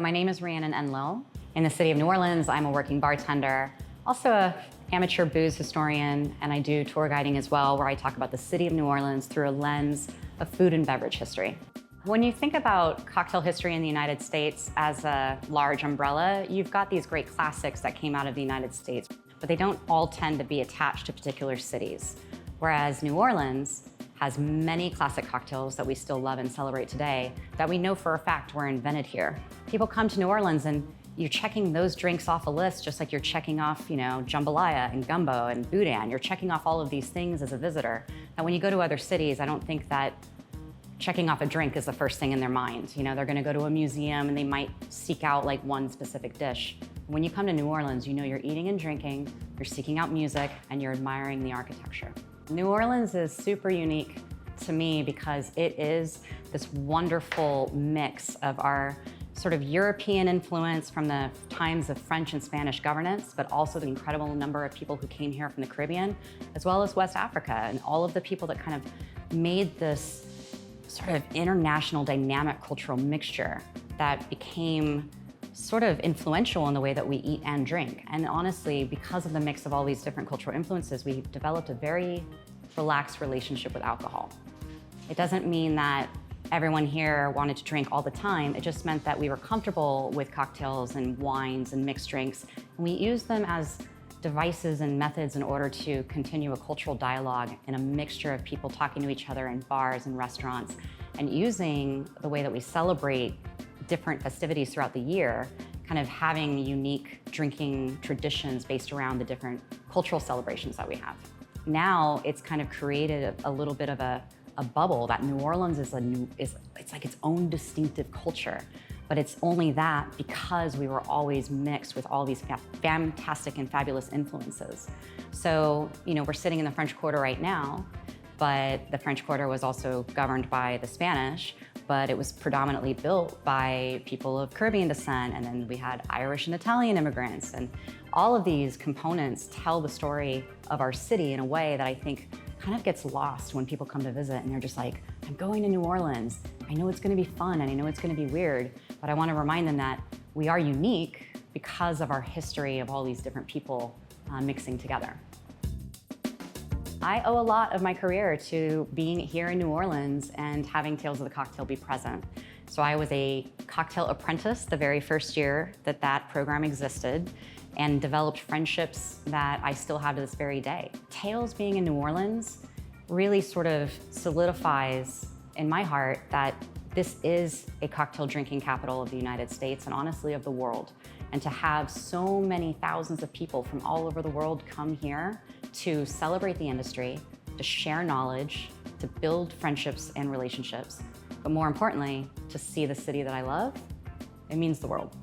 my name is Rhiannon Enlow. In the city of New Orleans, I'm a working bartender, also an amateur booze historian, and I do tour guiding as well, where I talk about the city of New Orleans through a lens of food and beverage history. When you think about cocktail history in the United States as a large umbrella, you've got these great classics that came out of the United States, but they don't all tend to be attached to particular cities. Whereas New Orleans has many classic cocktails that we still love and celebrate today that we know for a fact were invented here. People come to New Orleans and you're checking those drinks off a list just like you're checking off, jambalaya and gumbo and boudin. You're checking off all of these things as a visitor. Now, when you go to other cities, I don't think that checking off a drink is the first thing in their mind. They're gonna go to a museum and they might seek out like one specific dish. When you come to New Orleans, you're eating and drinking, you're seeking out music, and you're admiring the architecture. New Orleans is super unique to me because it is this wonderful mix of our sort of European influence from the times of French and Spanish governance, but also the incredible number of people who came here from the Caribbean, as well as West Africa, and all of the people that kind of made this sort of international dynamic cultural mixture that became sort of influential in the way that we eat and drink. And honestly, because of the mix of all these different cultural influences, we've developed a very relaxed relationship with alcohol. It doesn't mean that everyone here wanted to drink all the time. It just meant that we were comfortable with cocktails and wines and mixed drinks. And we used them as devices and methods in order to continue a cultural dialogue in a mixture of people talking to each other in bars and restaurants, and using the way that we celebrate different festivities throughout the year, kind of having unique drinking traditions based around the different cultural celebrations that we have. Now it's kind of created a little bit of a bubble that New Orleans is it's like its own distinctive culture, but it's only that because we were always mixed with all these fantastic and fabulous influences. So, we're sitting in the French Quarter right now, but the French Quarter was also governed by the Spanish, but it was predominantly built by people of Caribbean descent, and then we had Irish and Italian immigrants, and all of these components tell the story of our city in a way that I think kind of gets lost when people come to visit and they're just like, I'm going to New Orleans. I know it's gonna be fun and I know it's gonna be weird, but I wanna remind them that we are unique because of our history of all these different people mixing together. I owe a lot of my career to being here in New Orleans and having Tales of the Cocktail be present. So I was a cocktail apprentice the very first year that program existed, and developed friendships that I still have to this very day. Tales being in New Orleans really sort of solidifies in my heart that this is a cocktail drinking capital of the United States and honestly of the world. And to have so many thousands of people from all over the world come here to celebrate the industry, to share knowledge, to build friendships and relationships, but more importantly, to see the city that I love, it means the world.